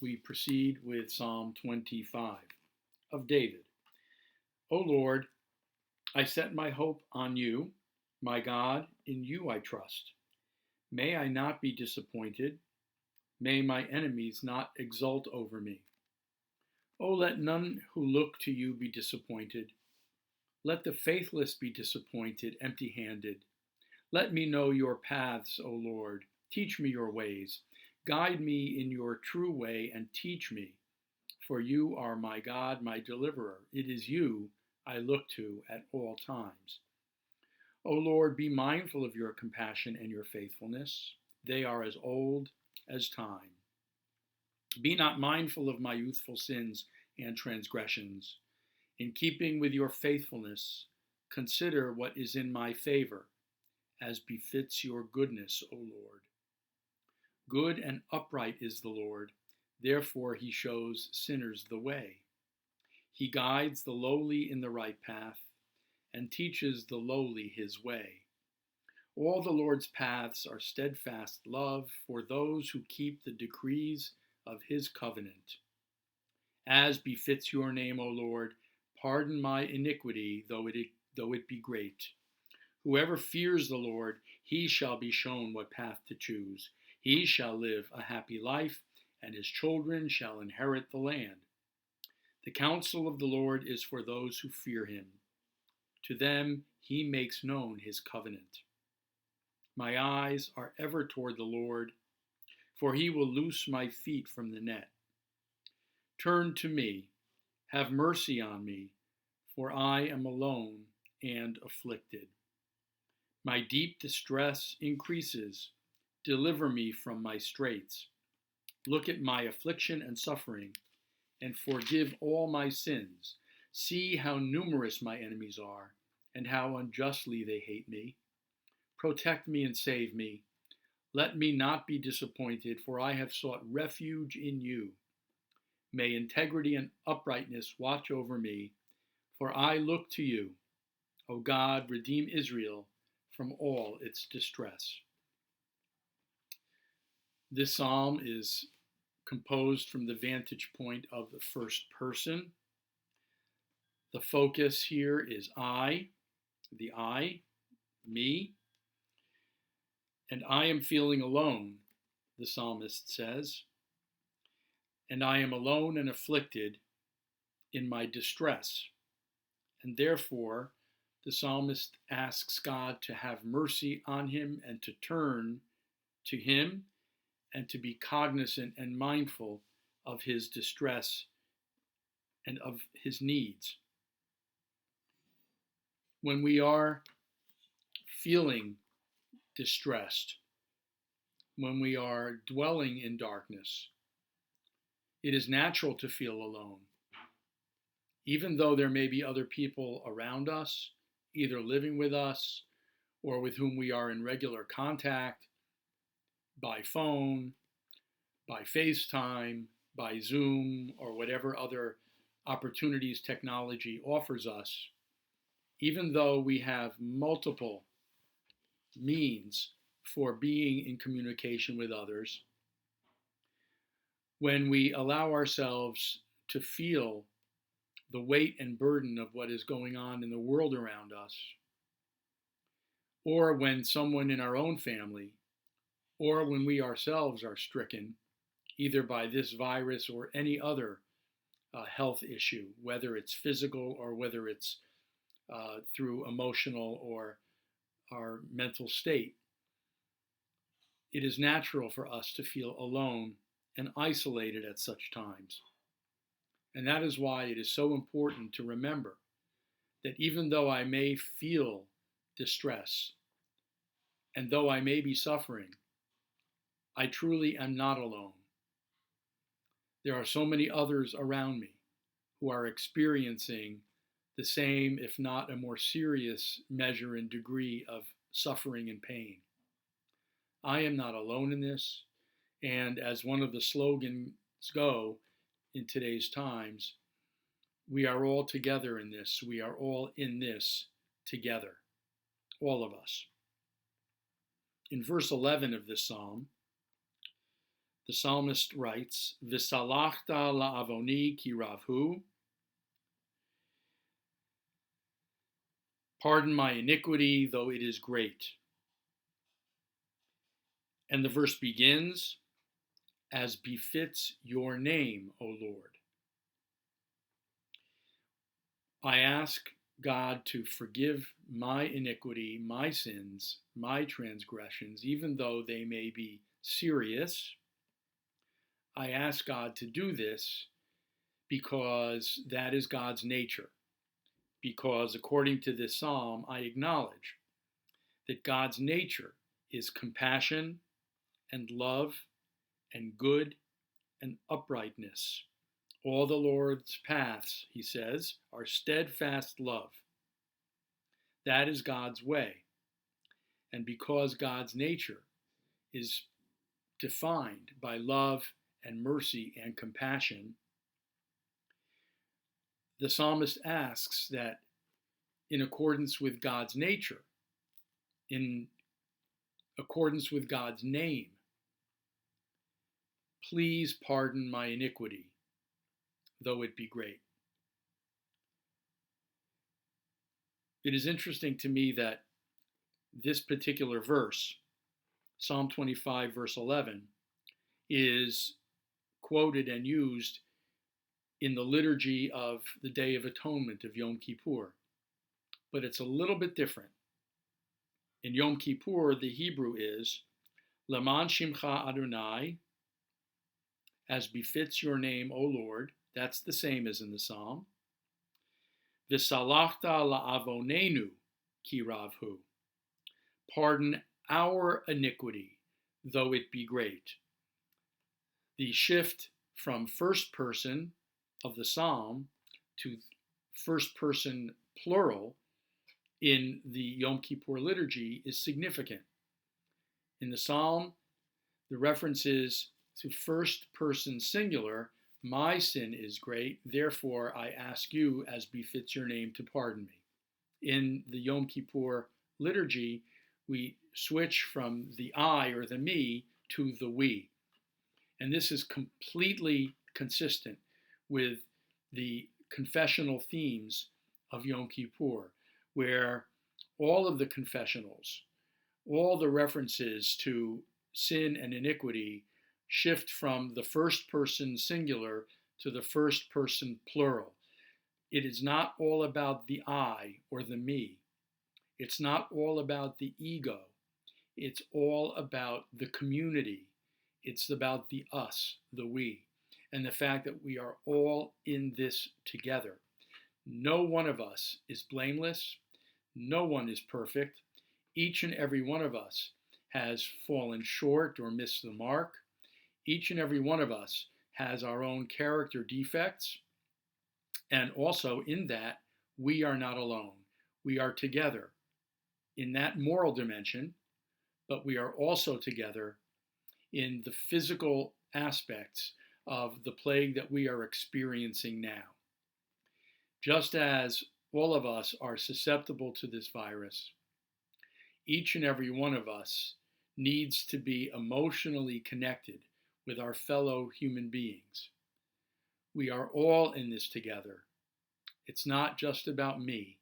we proceed with Psalm 25 of David. O Lord, I set my hope on you. My God, in you I trust. May I not be disappointed. May my enemies not exult over me. O let none who look to you be disappointed. Let the faithless be disappointed, empty-handed. Let me know your paths, O Lord. Teach me your ways. Guide me in your true way and teach me. For you are my God, my deliverer. It is you I look to at all times. O Lord, be mindful of your compassion and your faithfulness. They are as old as time. Be not mindful of my youthful sins and transgressions. In keeping with your faithfulness, consider what is in my favor, as befits your goodness, O Lord. Good and upright is the Lord, therefore he shows sinners the way. He guides the lowly in the right path, and teaches the lowly his way. All the Lord's paths are steadfast love for those who keep the decrees of his covenant. As befits your name, O Lord, pardon my iniquity, though it be great. Whoever fears the Lord, he shall be shown what path to choose. He shall live a happy life, and his children shall inherit the land. The counsel of the Lord is for those who fear him. To them he makes known his covenant. My eyes are ever toward the Lord, for he will loose my feet from the net. Turn to me, have mercy on me, for I am alone and afflicted. My deep distress increases. Deliver me from my straits. Look at my affliction and suffering, and forgive all my sins. See how numerous my enemies are, and how unjustly they hate me. Protect me and save me. Let me not be disappointed, for I have sought refuge in you. May integrity and uprightness watch over me, for I look to you. O God, redeem Israel from all its distress. This psalm is composed from the vantage point of the first person. The focus here is I, the I, me, and I am feeling alone, the psalmist says, and I am alone and afflicted in my distress, and therefore the psalmist asks God to have mercy on him and to turn to him and to be cognizant and mindful of his distress and of his needs. When we are feeling distressed, when we are dwelling in darkness, it is natural to feel alone. Even though there may be other people around us, either living with us or with whom we are in regular contact by phone, by FaceTime, by Zoom, or whatever other opportunities technology offers us, even though we have multiple means for being in communication with others, when we allow ourselves to feel the weight and burden of what is going on in the world around us, or when someone in our own family, or when we ourselves are stricken, either by this virus or any other health issue, whether it's physical or whether it's through emotional or our mental state, it is natural for us to feel alone and isolated at such times. And that is why it is so important to remember that even though I may feel distress, and though I may be suffering, I truly am not alone. There are so many others around me who are experiencing the same, if not a more serious measure and degree of suffering and pain. I am not alone in this, and as one of the slogans go in today's times, we are all together in this. We are all in this together, all of us. In verse 11 of this psalm, the psalmist writes, V'salachta la'avoni ki ravhu, pardon my iniquity, though it is great. And the verse begins, as befits your name, O Lord. I ask God to forgive my iniquity, my sins, my transgressions, even though they may be serious. I ask God to do this because that is God's nature. Because according to this psalm, I acknowledge that God's nature is compassion and love and good and uprightness. All the Lord's paths, he says, are steadfast love. That is God's way. And because God's nature is defined by love and mercy and compassion, the psalmist asks that in accordance with God's nature, in accordance with God's name, please pardon my iniquity, though it be great. It is interesting to me that this particular verse, Psalm 25, verse 11, is quoted and used in the liturgy of the Day of Atonement of Yom Kippur. But it's a little bit different. In Yom Kippur, the Hebrew is, Leman Shimcha Adonai, as befits your name, O Lord. That's the same as in the Psalm. V'salachta la'avonenu ki ravhu. Pardon our iniquity, though it be great. The shift from first person of the Psalm to first person plural in the Yom Kippur liturgy is significant. In the Psalm, the reference is to first person singular, my sin is great, therefore I ask you, as befits your name, to pardon me. In the Yom Kippur liturgy, we switch from the I or the me to the we. And this is completely consistent with the confessional themes of Yom Kippur, where all of the confessionals, all the references to sin and iniquity shift from the first person singular to the first person plural. It is not all about the I or the me. It's not all about the ego. It's all about the community. It's about the us, the we, and the fact that we are all in this together. No one of us is blameless. No one is perfect. Each and every one of us has fallen short or missed the mark. Each and every one of us has our own character defects. And also in that, we are not alone. We are together in that moral dimension, but we are also together in the physical aspects of the plague that we are experiencing now. Just as all of us are susceptible to this virus, each and every one of us needs to be emotionally connected with our fellow human beings. We are all in this together. It's not just about me.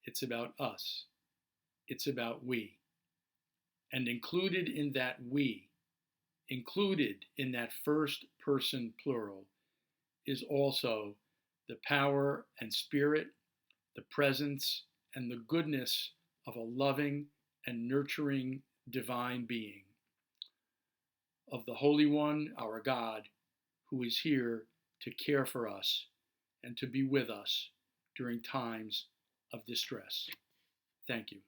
It's about us. It's about we. And included in that we, included in that first person plural, is also the power and spirit, the presence and the goodness of a loving and nurturing divine being, of the Holy One, our God, who is here to care for us and to be with us during times of distress. Thank you.